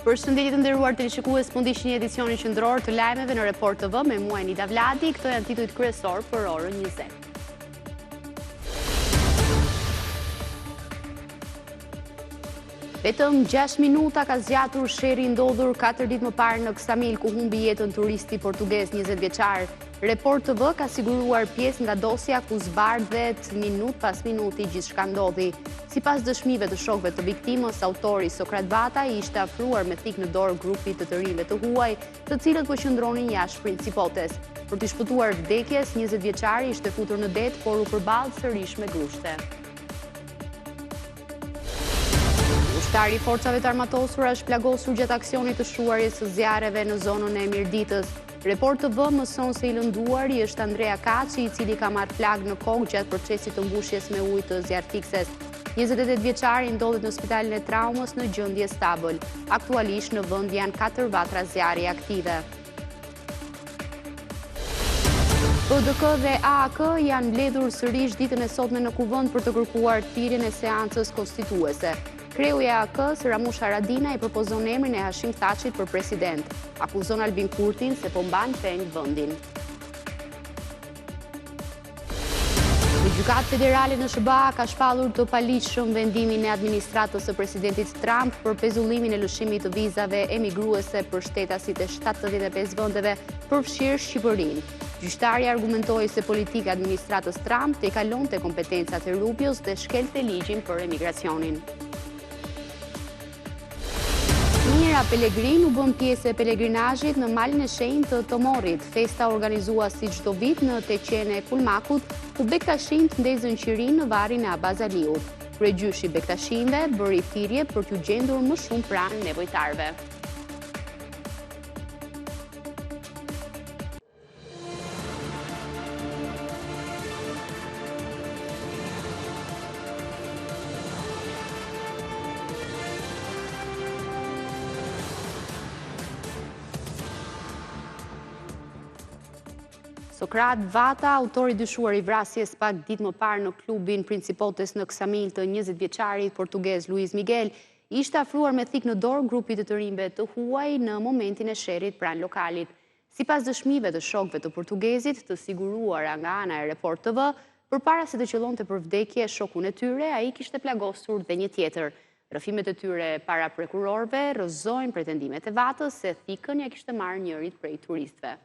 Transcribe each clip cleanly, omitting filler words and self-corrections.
Përshëndetje të nderuar teleshikues, po ndiqni edicionin qendror të lajmeve në Report TV me mua Nida Vladi. Këto janë titujt kryesor për orën 20. Vetëm 6 minuta ka zgjatur sherrri ndodhur 4 ditë më parë në Ksamil, ku humbi jetën turisti portugez 20 vjeçar. Report TV ka siguruar pjesë nga dosja ku zbardhet minut pas minuti gjithçka ndodhi. Sipas dëshmive të shokëve të viktimës, autori Sokrat Vata i ishte afruar me thik në dorë grupit të rinjve të huaj, të cilët po qëndronin jashtë Principotes. Për të shpëtuar vdekjes, 20 vjeçari ishte futur në det, por u përballë sërish me grushte. Ushtari i forcave të armatosura është plagosur gjatë aksionit të shuarjes së zjarreve në zonën e Mirditës. Report TV mëson se i lënduari është Andrea Kaçi, i cili ka marrë plagë në kokë gjatë procesit të mbushjes me ujë të zjarrfikses. 28 vjeçari ndodhet në spitalin e traumës në gjendje stabël. Aktualisht në vend janë 4 vatra zjarri aktive. BDK dhe AAK janë mbledhur sërish ditën e sotme në kuvend për të kërkuar thirrjen e seancës konstituese. Kreu i AAK-s, Ramush Haradinaj, i propozon emrin e Hashim Thaçit për president. Akuzon Albin Kurtin se po mban peng vendin. Një gjykatë federale në SBA ka shpallur të paligjshëm vendimin e administratës së presidentit Trump për pezullimin e lëshimit të vizave emigruese për shtetasit e 75 vendeve, përfshirë Shqipërinë. Gjyqtari argumentoi se politika e administratës Trump te kalonte kompetencat e Rubios dhe shkelte ligjin për emigracionin. Mira Pellegrin u bën pjesë e pelegrinazhit në malin e shenjtë të Tomorit. Festa organizua si çdo vit në teqen e Kulmakut, ku bektashinjt ndezën qirin në varrin e Abazaliut. Kryegjyshi i bektashinjve bëri thirrje për t'u gjendur më shumë pranë nevojtarëve. Sokrat Vata, autori dyshuar i vrasjes pak ditë më parë në klubin Principotes në Ksamil të 20 vjeçarit portugez Luis Miguel, ishte afruar me thik në dorë grupit të rinjve të huaj në momentin e sherrit pranë lokalit. Sipas dëshmive të shokëve të portugezit të siguruara nga ana e Report TV, përpara se të qëllonte për vdekje shokun e tyre, ai kishte plagosur dhe një tjetër. Rrëfimet e tyre para prokurorëve rrëzojnë pretendimet e Vatës se thikën ja kishte marrë njërit prej turistëve.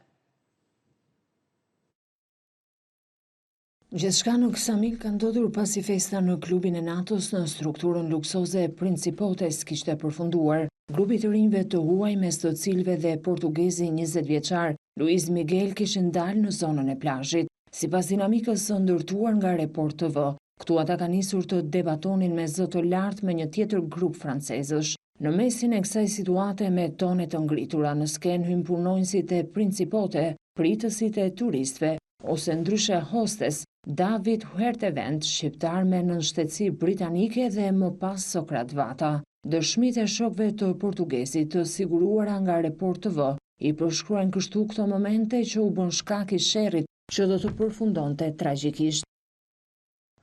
Gjithçka në Ksamil ka ndodhur pasi festa në klubin e NATO-s në strukturën luksoze Principotes kishte përfunduar. Grupi të rinjve të huaj, mes të cilëve dhe portugezi 20 vjeçar Luis Miguel kishin dalë në zonën e plazhit. Sipas dinamikës së ndërtuar nga Report TV, këtu ata kanë nisur të debatonin me zë të lartë me një tjetër grup francezësh. Në mesin e kësaj situate me tone të ngritura në sken hyn punonjësit e Principote, pritësit e turistëve, ose ndryshe hostes, David Huertevent, shqiptar me nënshtetësi britanike dhe më pas Sokrat Vata. Dëshmitë e shokëve të portugezit të siguruara nga Report TV i përshkruajnë kështu këto momente që u bën shkak i sherrit që do të përfundonte tragjikisht.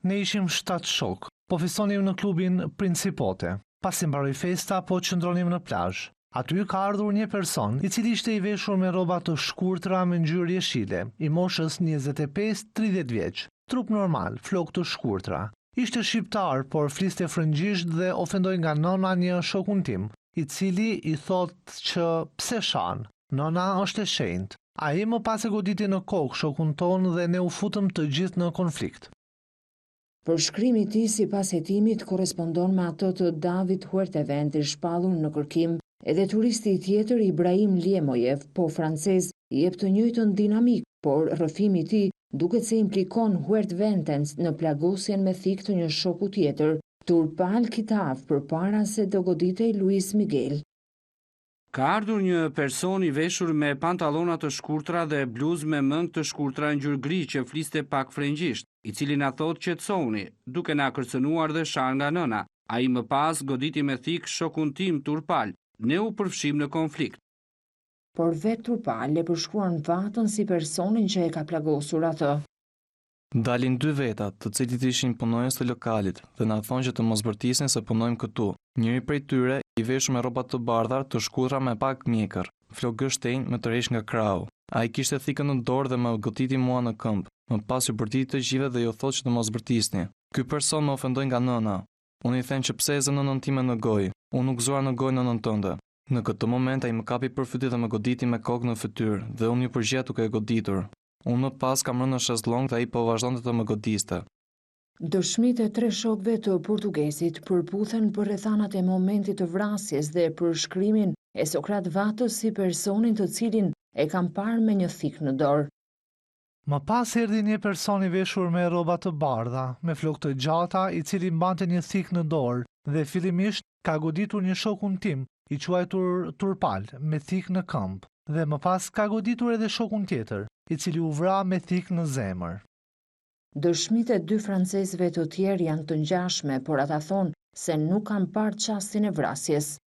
Ne ishim 7 shok, po fisonim në klubin Principote. Pasi mbaroi festa, po qëndronim në plazh. Aty ka ardhur një person, i cili ishte i veshur me rroba të shkurtra me ngjyrë jeshile, i moshës 25-30 vjeç, trup normal, flokë të shkurtra. Ishte shqiptar, por fliste frëngjisht dhe ofendoi nga nona një shokun tim, i cili i thot që pse shan, nona është e shenjtë. Ai më pas e goditi në kokë shokun ton dhe ne u futëm të gjithë në konflikt. Përshkrimi i tij sipas hetimit korrespondon me atë të David Huertevent, i shpallur në kërkim. Edhe turisti tjetër Ibrahim Liemojev, po francez, i jep të njëjtën dinamik, por rrëfimi i tij duket se implikon Huerteventen në plagosjen me thik të një shoku tjetër, Turpal Kitav, përpara se të goditej Luis Miguel. Ka ardhur një person i veshur me pantallona të shkurtra dhe bluzë me mëngë të shkurtra ngjyrë gri që fliste pak frëngjisht, i cili na thot qetësoni, duke na kërcënuar dhe shar nga nëna. Ai më pas goditi me thik shokun tim Turpal. Ne u përfshim në konflikt. Por vetë Turpal e përshkruan Vatën si personin që e ka plagosur atë. Dalin 2 veta, të cilit ishin punonjës të lokalit, dhe na thonë që të mos bërtisin se punojmë këtu. Njëri prej tyre i veshur me rroba të bardha të shkurtra me pak mjekër, flokë gështenj më tërheq nga krau. Ai kishte thikën në dorë dhe më goditi mua në këmbë. Më pas u bërtiti të gjithëve dhe ju thotë që të mos bërtisni. Ky person më ofendoi nga nëna. Unë i them që pse e zë nënën time në gojë. Unë nuk zuar në gojë nënën tënde. Në këtë moment ai më kapi për fyty dhe më goditi me kokë në fytyrë dhe unë ju përgjigja duke e goditur. Unë më pas kam rënë në shezllong dhe ai po vazhdonte të më godiste. Dëshmitë e 3 shokëve të portugezit përputhen për rrethanat e momentit të vrasjes dhe për shkrimin e Sokrat Vatës si personin të cilin e kam parë me një thikë në dorë. Më pas erdhi një person i veshur me rroba të bardha, me flokë të gjata, i cili mbante një thikë në dorë dhe fillimisht ka goditur një shokun tim, i quajtur Turpal, me thikë në këmbë, dhe më pas ka goditur edhe shokun tjetër, i cili u vra me thikë në zemër. Dëshmitë e 2 francezëve të tjerë janë të ngjashme, por ata thonë se nuk kanë parë çastin e vrasjes.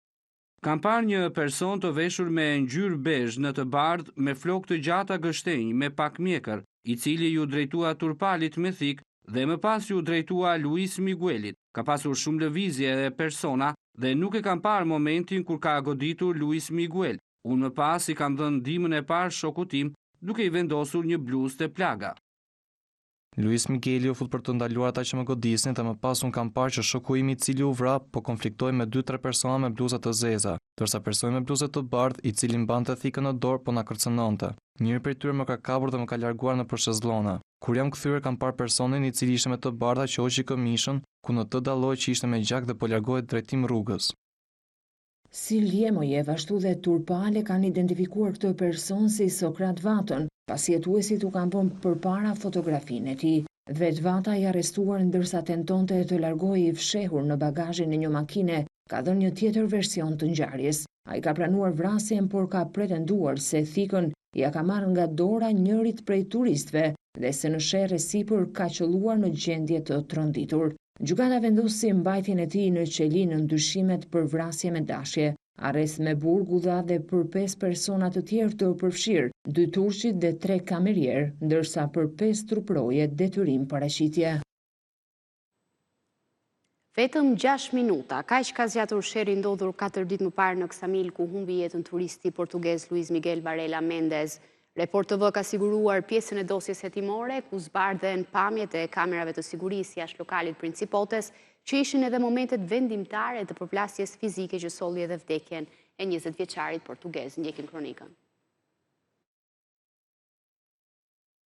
Kam parë një person të veshur me ngjyrë bezh në të bardhë me flokë të gjata gështenj me pak mjekër, i cili ju drejtua Turpalit me thikë dhe më pas ju drejtua Luis Miguelit. Ka pasur shumë lëvizje dhe persona dhe nuk e kam parë momentin kur ka goditur Luis Miguel. Unë më pas i kam dhënë ndihmën e parë shokut tim duke i vendosur një bluzë të plaga. Luis Migueli u fut për të ndaluar ata që më godisnin dhe më pas unë kam parë që shoku im i cili u vra po konfliktoi me 2-3 persona me bluza të zeza, ndërsa personi me bluzë të bardhë i cili mbante thikën në dorë po na kërcënonte. Njëri prej tyre më ka kapur dhe më ka larguar nëpër shezllona. Kur jam kthyer kam parë personin i cili ishte me të bardha që hoqi këmishën, ku në të dalloi që ishte me gjak dhe po largohej drejtim rrugës. Si Ljemojev ashtu dhe Turpale kanë identifikuar këtë person si Sokrat Vatën, pasi jetuesit u kanë bërë përpara fotografinë e tij. Vetë Vata i arrestuar ndërsa tentonte të largohej i fshehur në bagazhin e një makine, ka dhënë një tjetër version të ngjarjes. Ai ka pranuar vrasjen, por ka pretenduar se thikën ja ka marrë nga dora njërit prej turistëve dhe se në sherrë sipër ka qelluar në gjendje të tronditur. Gjykata vendosi mbajtjen e tij në qeli në ndyshimet për vrasje me dashje. Arrest me burg u dha dhe për 5 persona të tjerë të përfshirë, 2 turqit dhe 3 kamerierë, ndërsa për 5 truproje detyrim paraqitje. Vetëm 6 minuta, kaq ka zgjatur sherri ndodhur 4 ditë më parë në Ksamil, ku humbi jetën turisti portugez Luis Miguel Varela Mendes. Report TV ka siguruar pjesën e dosjes hetimore, ku zbardhen pamjet e kamerave të sigurisë jashtë lokalit Principotes, që ishin edhe momentet vendimtare të përplasjes fizike që solli edhe vdekjen e 20 vjeçarit portugez. Ndjekim kronikën.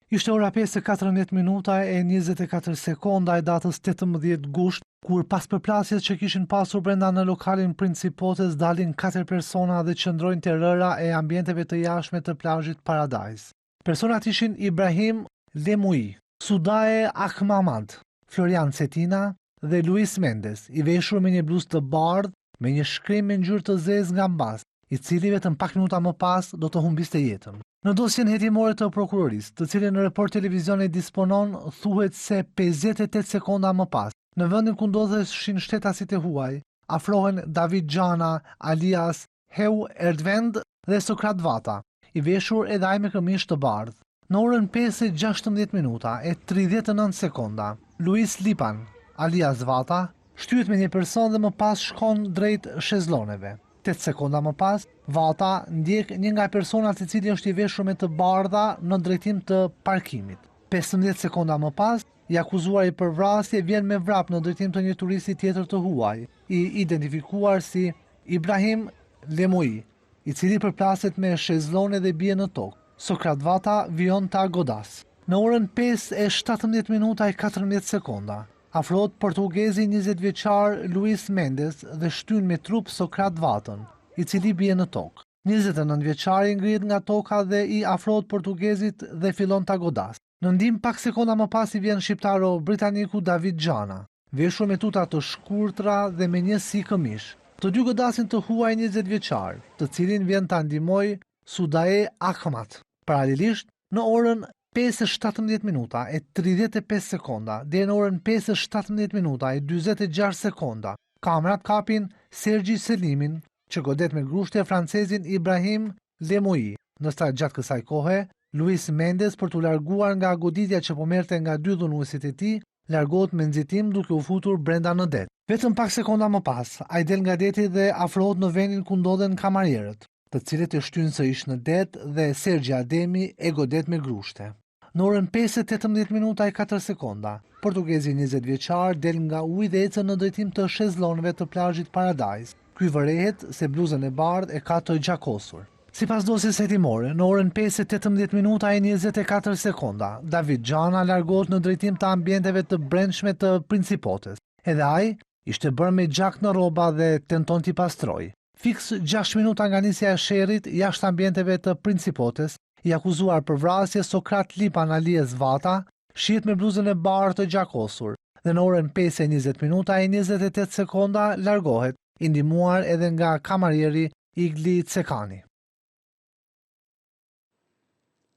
Ishte ora 5:14 minuta e 24 sekonda e datës 18 gusht, kur pas përplasjes që kishin pasur brenda në lokalin Principotes dalin 4 persona dhe qëndrojnë te rëra e ambienteve të jashtme të plazhit Paradise. Personat ishin Ibrahim Lemui, Sudae Ahmad, Florian Cetina dhe Luis Mendes, i veshur me një bluzë të bardhë me një shkrim me ngjyrë të zezë nga mbas, i cili vetëm pak minuta më pas do të humbiste jetën. Në dosjen hetimore të prokurorisë, të cilën në report televizioni disponon, thuhet se 58 sekonda më pas, në vendin ku ndodheshin shtetasit e huaj, afrohen David Gjana alias Heu Erdvend dhe Sokrat Vata, i veshur edhe ai me këmishë të bardhë. Në orën 5:16 minuta e 39 sekonda, Luis Lipan alias Vata shtyhet me një person dhe më pas shkon drejt shezlloneve. 8 sekonda më pas, Vata ndjek një nga personat i cili është i veshur me të bardha në drejtim të parkimit. 15 sekonda më pas, i akuzuari për vrasje vjen me vrap në drejtim të një turisti tjetër të huaj, i identifikuar si Ibrahim Lemui, i cili përplaset me shezllone dhe bie në tokë. Sokrat Vata vijon ta godas. Në orën 5:17 minuta e 14 sekonda, afrohet portugezi 20 vjeçar Luis Mendes dhe shtyn me trup Sokrat Vatën, i cili bie në tokë. 29 vjeçari ngrihet nga toka dhe i afrohet portugezit dhe fillon ta godas. Në ndim pak sekonda më pas i vjen shqiptaro britaniku David Gjana, veshur me tuta të shkurtra dhe me një si këmish. Të dy godasin të huaj 20 vjeçar, të cilin vjen ta ndihmoj Sudae Ahmad. Paralelisht, në orën 5:17 minuta e 35 sekonda dhe në orën 5:17 minuta e 46 sekonda, kamerat kapin Sergji Selimin, që godet me grushte francezin Ibrahim Lemui, ndërsa gjatë kësaj kohe, Luis Mendes për t'u larguar nga goditja që po merrte nga 2 dhunuesit e tij, largohet me nxitim duke u futur brenda në det. Vetëm pak sekonda më pas, ai del nga deti dhe afrohet në vendin ku ndodhen kamarierët, të cilët e shtyn sërish në det dhe Sergji Ademi e godet me grushte. Në orën 5:18 minuta e 4 sekonda, portugezi 20 vjeçar del nga uji dhe ecën në drejtim të shezllonëve të plazhit Paradise. Ky vërehet se bluzën e bardhë e ka të gjakosur. Sipas dosjes hetimore, në orën 5:18 minuta e 24 sekonda, David Gjana largohet në drejtim të ambienteve të brendshme të Principotes. Edhe ai ishte bërë me gjak në rroba dhe tenton t'i pastroj. Fiks 6 minuta nga nisja e sherrit jashtë ambienteve të Principotes, i akuzuar për vrasje Sokrat Lipan Alies Vata, shihet me bluzën e bardhë të gjakosur dhe në orën 5:20 minuta e 28 sekonda largohet, i ndihmuar edhe nga kamarieri Igli Cekani.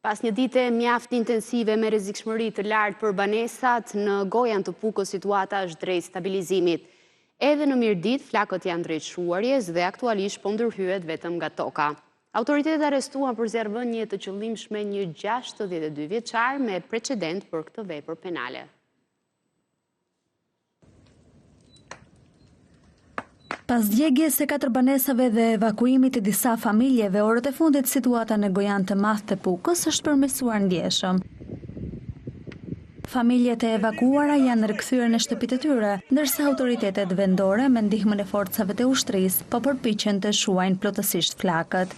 Pas një dite mjaft intensive me rrezikshmëri të lartë për banesat, në Gojan të Pukës situata është drejt stabilizimit. Edhe në Mirdit, flakët janë drejt shuarjes dhe aktualisht po ndërhyet vetëm nga toka. Autoritetet arrestuan për zjarrvënie të qëllimshme një 62 vjeçar me precedent për këtë vepër penale. Pas djegjes së 4 banesave dhe evakuimit të disa familjeve, orët e fundit situata në Gojan të Madh të Pukës është përmirësuar ndjeshëm. Familjet e evakuara janë rikthyer në shtëpitë e tyre, ndërsa autoritetet vendore me ndihmën e forcave të ushtrisë po përpiqen të shuajnë plotësisht flakët.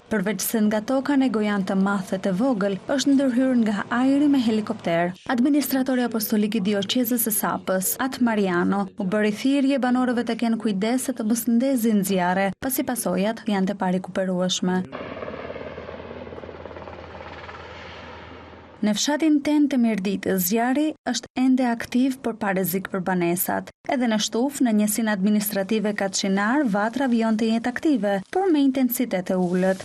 Përveç se nga toka në Gojan të Madh të vogël, është ndërhyrë nga ajri me helikopter. Administratori apostolik i dioqezës së Sapës, At Mariano, u bëri thirrje banorëve të kenë kujdes të mos ndezin zjarre, pasi pasojat janë të parikuperueshme. Në fshatin 8 të Mirditës, zjarri është ende aktiv por pa rrezik për banesat. Edhe në shtuf, në njësinë administrative Katçhinar, vatra vijon të jetë aktive, por me intensitet e ulët.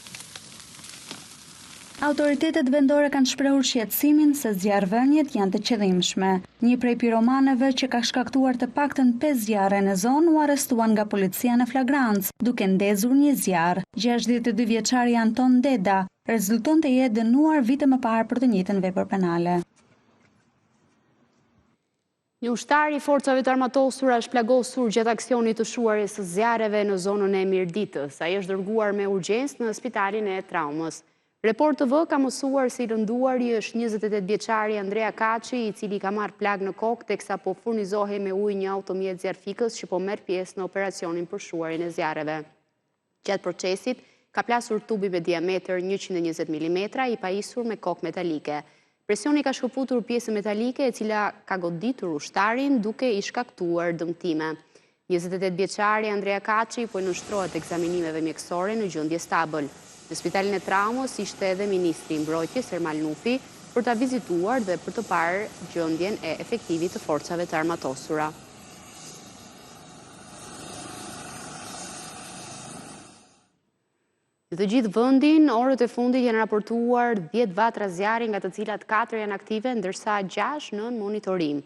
Autoritetet vendore kanë shprehur shqetësimin se zjarrvënjet janë të qëllimshme. Një prej piromanëve që ka shkaktuar të paktën 5 zjarre në zonë u arrestuan nga policia në flagrancë, duke ndezur një zjarr. 62 vjeçari Anton Deda rezulton të jetë dënuar vite më parë për të njëjtën vepër penale. Një ushtar i forcave të armatosura është plagosur gjatë aksionit të shuarjes së zjarreve në zonën e Mirditës. Ai është dërguar me urgjencë në spitalin e traumës. Report TV ka mësuar se i lënduari është 28 vjeçari Andrea Kaçi, i cili ka marrë plag në kokë teksa po furnizohej me ujë një automjet zjarrfikës që po merr pjesë në operacionin për shuarjen e zjarreve. Gjatë procesit ka plasur tubi me diametër 120 mm i pajisur me kokë metalike. Presioni ka shkëputur pjesën metalike e cila ka goditur ushtarin duke i shkaktuar dëmtime. 28 vjeçari Andrea Kaçi po i nënshtrohet ekzaminimeve mjekësore në gjendje stabël. Në spitalin e traumës ishte edhe ministri i mbrojtjes Ermal Nufi për ta vizituar dhe për të parë gjendjen e efektivit të forcave të armatosura. Në të gjithë vendin, orët e fundit janë raportuar 10 vatra zjarri, nga të cilat 4 janë aktive, ndërsa 6 në monitorim.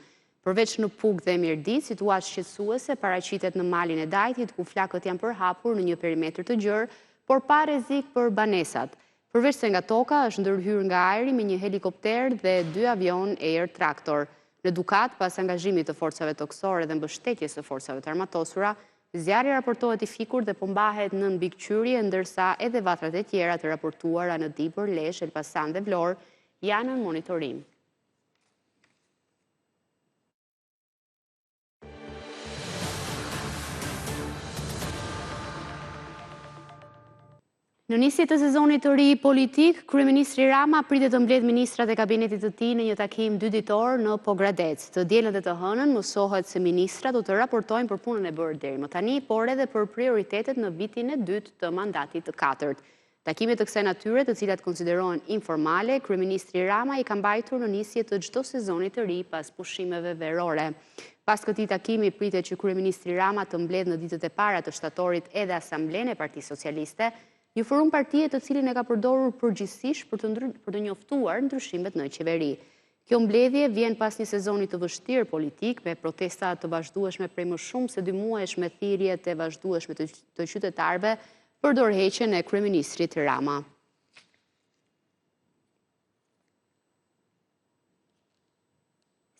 Përveç në Pukë dhe Mirdit, situatë shqetësuese paraqitet në malin e Dajtit, ku flakët janë përhapur në një perimetër të gjerë, por pa rrezik për banesat. Përveç se nga toka është ndërhyrë nga ajri me një helikopter dhe 2 avion Air Tractor. Në Dukat, pas angazhimit të forcave toksore dhe mbështetjes së forcave të armatosura, zjarri raportohet i fikur dhe po mbahet në mbikëqyrje, ndërsa edhe vatrat e tjera të raportuara në Dibër, Lesh, Elbasan dhe Vlorë janë në monitorim. Në nisje të sezonit të ri politik, kryeministri Rama pritet të mbledh ministrat e kabinetit të tij në një takim 2 ditor në Pogradec. Të dielën dhe të hënën mësohet se ministrat do të raportojnë për punën e bërë deri më tani, por edhe për prioritetet në vitin e dytë të mandatit të 4. Takimet të kësaj natyre, të cilat konsiderohen informale, kryeministri Rama i ka mbajtur në nisje të çdo sezoni të ri pas pushimeve verore. Pas këtij takimi pritet që kryeministri Rama të mbledh në ditët e para të shtatorit edhe Asamblenë e Partisë Socialiste, një forum partie të cilin e ka përdorur përgjithsisht për të njoftuar ndryshimet në qeveri. Kjo mbledhje vjen pas një sezoni të vështirë politik, me protesta të vazhdueshme prej më shumë se 2 muajsh, me thirrje të vazhdueshme të qytetarëve për dorëheqjen e kryeministrit Rama.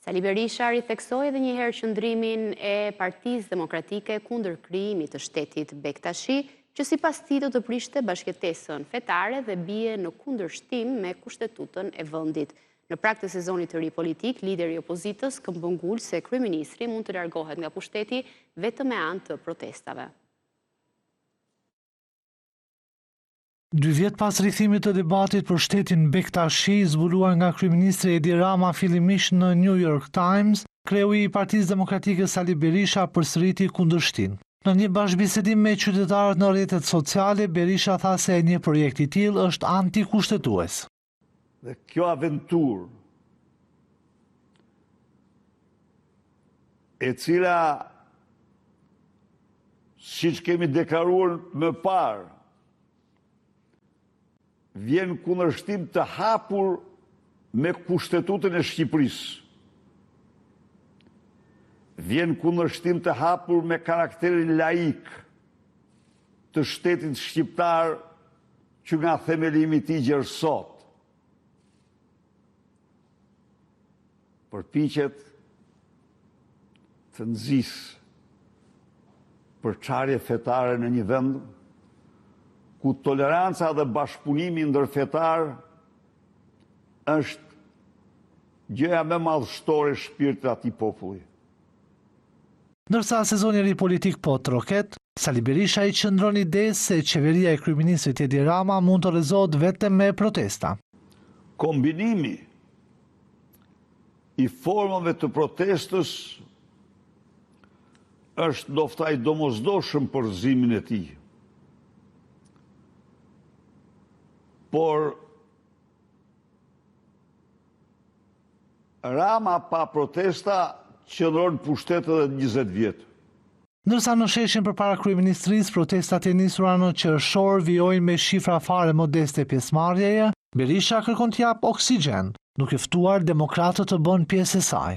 Sali Berisha ritheksoi edhe një herë qëndrimin e Partisë Demokratike kundër krijimit të shtetit Bektashi, që sipas tij do të prishte bashkëtesën fetare dhe bie në kundërshtim me kushtetutën e vendit. Në prag të sezonit të ri politik, lideri i opozitës këmbon gul se kryeministri mund të largohet nga pushteti vetëm me anë të protestave. 2 vjet pas rikthimit të debatit për shtetin Bektashi, zbuluar nga kryeministri Edi Rama fillimisht në New York Times, kreu i Partisë Demokratike Sali Berisha përsëriti kundërshtin. Në një bashkëbisedim me qytetarët në rrjetet sociale, Berisha tha se një projekt i tillë është antikushtetues. Dhe kjo aventurë, e cila, siç kemi deklaruar më parë, vjen kundërshtim të hapur me kushtetutën e Shqipërisë. Vjen kundërshtim të hapur me karakterin laik të shtetit shqiptar që nga themelimi i tij gjerë sot. Përpiqet të nxjisë përçarje fetare në një vend ku toleranca dhe bashkëpunimi ndërfetar është gjëja më madhështore e shpirtit të atij populli. Ndërsa sezoni i ri politik po troket, Sali Berisha i qëndron idesë se qeveria e kryeministrit Edi Rama mund të rrezohet vetëm me protesta. Kombinimi i formave të protestës është ndoshta i domosdoshëm për rrëzimin e tij. Por Rama pa protesta qëndron pushtet edhe 20 vjet. Ndërsa në sheshin përpara kryeministrisë, protestat e nisura në qershor vijojnë me shifra fare modeste pjesëmarrjeje, Berisha kërkon të jap oksigjen, duke ftuar demokratët të bënë pjesë e saj.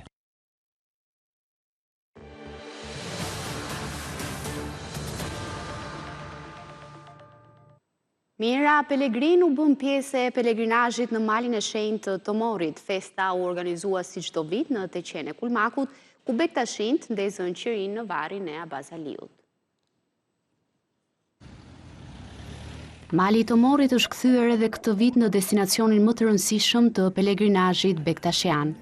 Mira Pellegrin u bën pjesë e pelegrinazhit në malin e shenjtë të Tomorit. Festa u organizua si çdo vit në Teqen e Kulmakut, ku Bektashint ndezën qirin në varrin e Abazaliut. Mali i Tomorit është kthyer edhe këtë vit në destinacionin më të rëndësishëm të pelegrinazhit bektashian.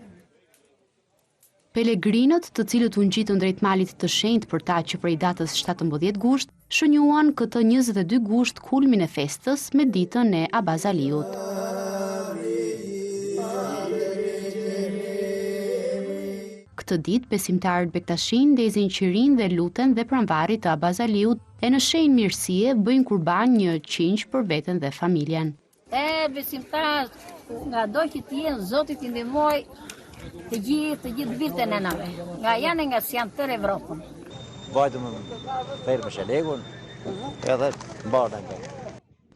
Pelegrinët, të cilët u ngjitën drejt malit të shenjtë për ta që prej datës 17 gusht, shënjuan këtë 22 gusht kulmin e festës me ditën e Abazaliut. Këtë ditë, besimtarët bektashin ndezin qirin dhe luten dhe pranvarit të Abazaliut e në shenjë mirësie bëjnë kurban një qingj për veten dhe familjen. Besimtarët, nga do që t'jenë, Zotit i ndihmoj të gjithë vitën e nave, nga janë nga si janë tërë Evropën. Vajtëm ferë me shelegun, edhe mbarë nga.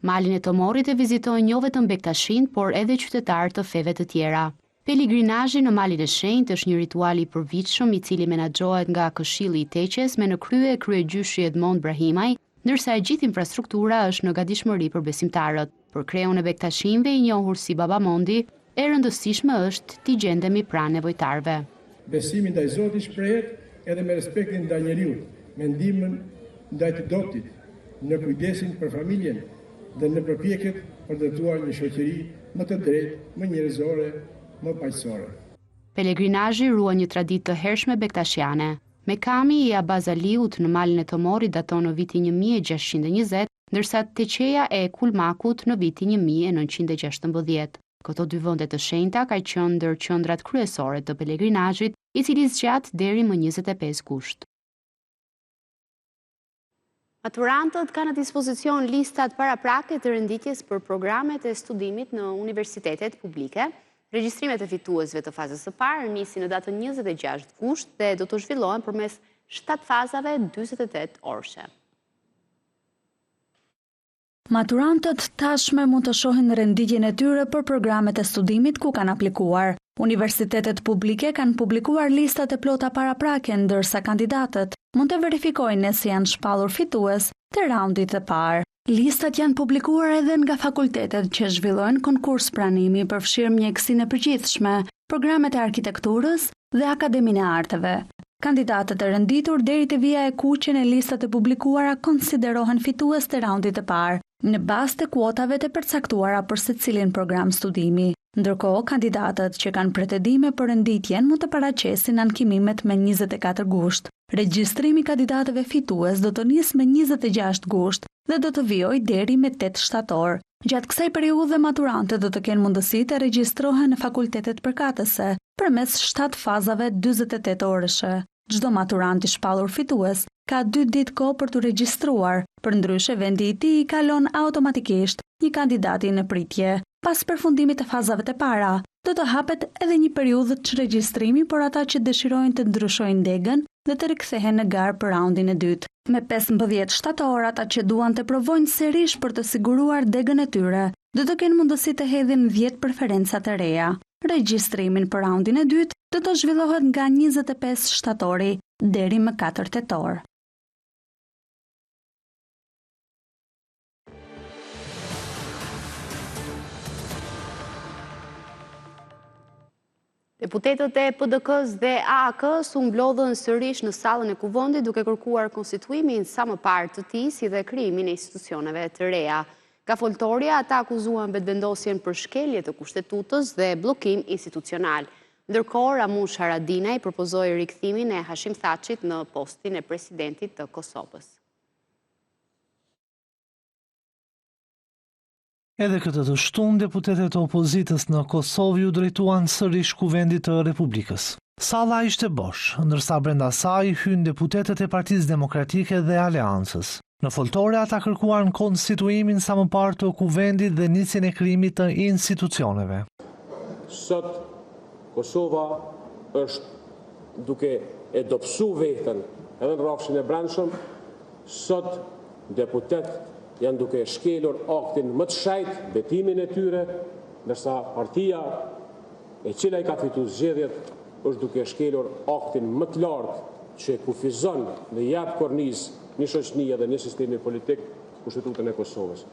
Malin e Tomorit e vizitojnë jo vetëm bektashin, por edhe qytetarë të feve të tjera. Pelegrinazhi në malin e shenjtë është një ritual i përvitshëm i cili menaxhohet nga Këshilli i Teqes me në krye kryegjyshi Edmond Brahimaj, ndërsa e gjithë infrastruktura është në gatishmëri për besimtarët. Për kreun e bektashinëve i njohur si Baba Mondi, e rëndësishme është t'i gjendemi pranë nevojtarëve. Besimi ndaj Zotit shprehet edhe me respektin ndaj njeriut, me ndihmën ndaj të doptit, në kujdesin për familjen dhe në përpjekjet për të drejtuar një shoqëri më të drejtë, më njerëzore, më paqësore. Pelegrinazhi ruan një traditë të hershme bektashiane. Mekami i Abazaliut në malin e Tomorit daton në vitin 1620, ndërsa Teqeja e Kulmakut në vitin 1916. Këto dy vende të shenjta kanë qenë ndër qendrat kryesore të pelegrinazhit, i cili zgjat deri më 25 gusht. Maturantët kanë a dispozicion listat paraprake të renditjes për programet e studimit në universitetet publike. Regjistrimet e fituesve të fazës së parë nisin në datën 26 gusht dhe do të zhvillohen përmes 7 fazave 48 orëshe. Maturantët tashme mund të shohin renditjen e tyre për programet e studimit ku kanë aplikuar. Universitetet publike kanë publikuar listat e plota paraprake, ndërsa kandidatët mund të verifikojnë nëse janë shpallur fitues të raundit të parë. Listat janë publikuar edhe nga fakultetet që zhvillojnë konkurs pranimi përfshirë mjekësinë e përgjithshme, programet e arkitekturës dhe Akademinë e Arteve. Kandidatët e renditur deri te vija e kuqe në listat e publikuara konsiderohen fitues të raundit të parë, në bazë të kuotave të përcaktuara për secilin program studimi. Ndërkohë, kandidatët që kanë pretendime për renditjen mund të paraqesin ankimimet me 24 gusht. Regjistrimi i kandidatëve fitues do të nisë me 26 gusht dhe do të vijojë deri me 8 shtator. Gjatë kësaj periudhe maturantët do të kenë mundësi të regjistrohen në fakultetet përkatëse përmes 7 fazave 48 orëshe. Çdo maturant i shpallur fitues ka 2 ditë kohë për të regjistruar, përndryshe vendi i tij i kalon automatikisht një kandidati në pritje. Pas përfundimit të fazave të para, do të hapet edhe një periudhë të regjistrimi por ata që dëshirojnë të ndryshojnë degën dhe të rikthehen në garë për raundin e dytë. Me 15 shtator, ata që duan të provojnë sërish për të siguruar degën e tyre, do të kenë mundësi të hedhin 10 preferenca të reja. Regjistrimin për raundin e dytë do të zhvillohet nga 25 shtatori deri më 4 tetor. Deputetët e PDK-s dhe AAK-s u mblodhën sërish në sallën e Kuvendit duke kërkuar konstituimin sa më parë të tij si dhe krijimin e institucioneve të reja. Nga foltorja, ata akuzuan vetëvendosjen për shkelje të kushtetutës dhe bllokim institucional. Ndërkohë, Ramush Haradinaj propozoi rikthimin e Hashim Thaçit në postin e presidentit të Kosovës. Edhe këtë të shtunë, deputetet e opozitës në Kosovë u drejtuan sërish Kuvendit të Republikës. Salla ishte bosh, ndërsa brenda saj hynë deputetet e Partisë Demokratike dhe Aleancës. Në foltore ata kërkuan konstituimin sa më parë të Kuvendit dhe nisjen e krijimit të institucioneve. Sot Kosova është duke e dobësu veten edhe në rrafshin e brendshëm, sot deputetet janë duke shkelur aktin më të shejt, betimin e tyre, ndërsa partia e cila i ka fituar zgjedhjet është duke shkelur aktin më të lartë që kufizon dhe jep kornizë një shoqënie dhe një sistemi politik Kushtetutën e Kosovës.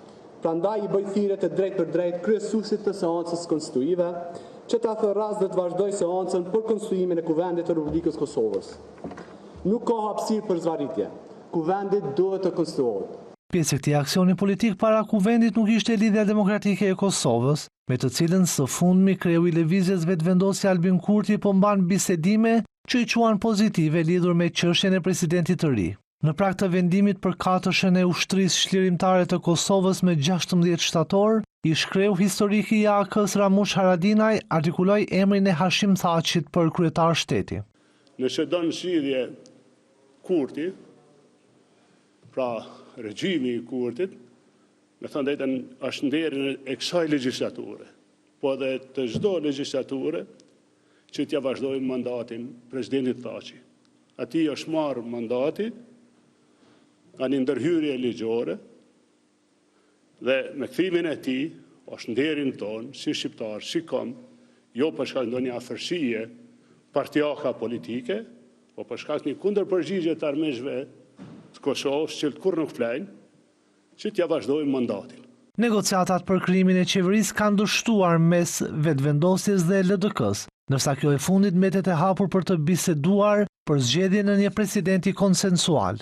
Prandaj i bëj thirrje të drejtë për drejtë kryesuesit të seancës konstituive që të afër rast dhe të vazhdoj seancën për konstituimin e Kuvendit të Republikës Kosovës. Nuk ka hapësirë për zvarritje. Kuvendit duhet të konstituohet. Pjesë e këtij aksioni politik para Kuvendit nuk ishte Lidhja Demokratike e Kosovës, me të cilën së fundmi kreu i lëvizjes vetëvendosja Albin Kurti po mban bisedime që i quan pozitive lidhur me çështjen e presidentit të ri. Në prag të vendimit për katëshën e ushtrisë shlirimtare të Kosovës me 16 shtator, i shkreu historiki i AAK-s Ramush Haradinaj artikuloi emrin e Hashim Thaçit për kryetar shteti. Nëse don zgjidhje Kurti, pra regjimi i Kurtit, me thënë drejtën është nderin e kësaj legjislature, po edhe të çdo legjislature që t'ja vazhdojnë mandatin presidentit Thaçi. Atij është marrë mandati nga një ndërhyrje ligjore dhe me kthimin e tij është nderin ton si shqiptar, si kom, jo për shkak ndonjë afërsie partijaka politike, po për shkak një kundërpërgjigje të armiqve të Kosovës që kur nuk flejnë, që t'ja vazhdojnë mandatin. Negociatat për krijimin e qeverisë kanë dështuar mes vetëvendosjes dhe LDK-s, ndërsa kjo e fundit mbetet e hapur për të biseduar për zgjedhjen e një presidenti konsensual.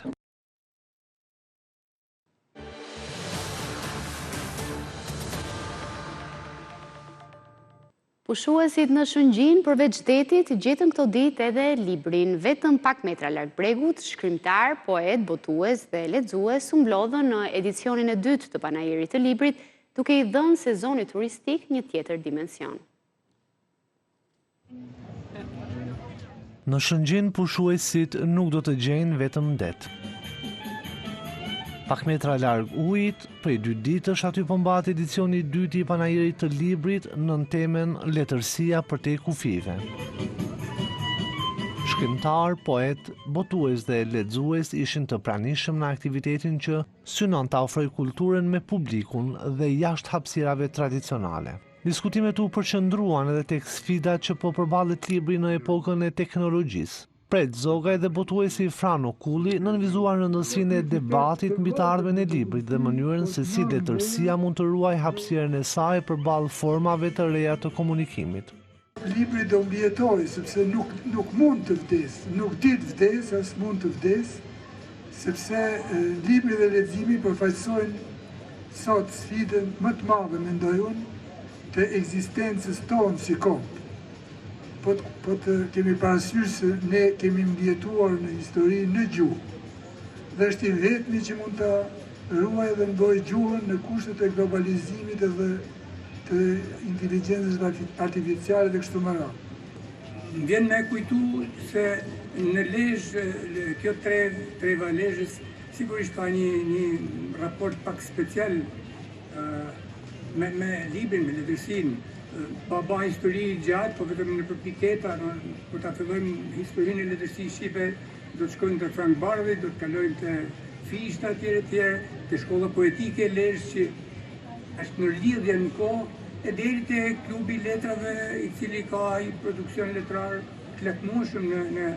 Pushuesit në Shëngjin përveç detit gjetën këto ditë edhe librin. Vetëm pak metra larg bregut, shkrimtar, poet, botues dhe lexues u mblodhën në edicionin e dytë të panajirit të librit, duke i dhënë sezonit turistik një tjetër dimension. Në Shëngjin pushuesit nuk do të gjejnë vetëm det. Pak metra larg ujit, prej 2 ditësh aty po mbahet edicioni i dytë i panajirit të librit nën temën Letërsia për te kufive. Shkrimtar, poet, botues dhe lexues ishin të pranishëm në aktivitetin që synon ta ofrojë kulturën me publikun dhe jashtë hapësirave tradicionale. Diskutimet u përqendruan edhe tek sfidat që po përballet libri në epokën e teknologjisë. Pret Zogaj dhe botuesi Frano Kulli nënvizuar rëndësinë e debatit mbi të ardhmen e librit dhe mënyrën se si letërsia mund të ruajë hapësirën e saj përballë formave të reja të komunikimit. Libri do mbjetoj, sepse nuk mund të vdes, nuk dit vdes, as mund të vdes, sepse libri dhe leximi përfaqësojnë sot sfidën më të madhe, mendoj unë, të ekzistencës tonë si kombë. Po të kemi parasysh se ne kemi mbjetuar në histori në gjuhë. Dhe është i vetmi që mund të ruaj dhe mboj gjuhën në kushtet e globalizimit edhe të inteligjencës artificiale dhe kështu më radhë. Vjen me kujtu se në lezhë, kjo treva lezhës, sigurisht ka një raport pak special me librin, me letërsinë. Ba histori gjatë, po vetëm në përpiketa, po ta fillojmë historinë e letërsisë shqipe, do të shkojnë të Frank Bardhi, do të kalojnë të Fishta tjere, të shkolla poetike Lezhë, që është në lidhje në kohë, e deri te klubi letrave, i cili ka një produksion letrar të lakmueshëm në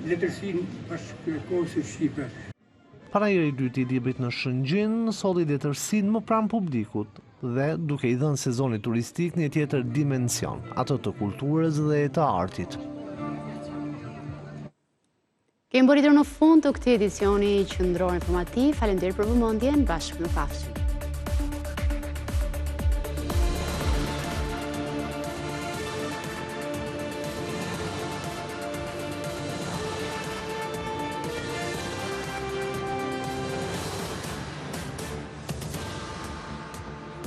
letërsinë bashkëkohëse shqipe. Parajeri i dytë i librit në Shëngjin solli letërsinë më pranë publikut dhe duke i dhënë sezonit turistik një tjetër dimension, ato të kulturës dhe të artit. Kemi bërë në fund të këtij edicioni qendror informativ. Faleminderit për vëmendjen, bashkë në pafshim.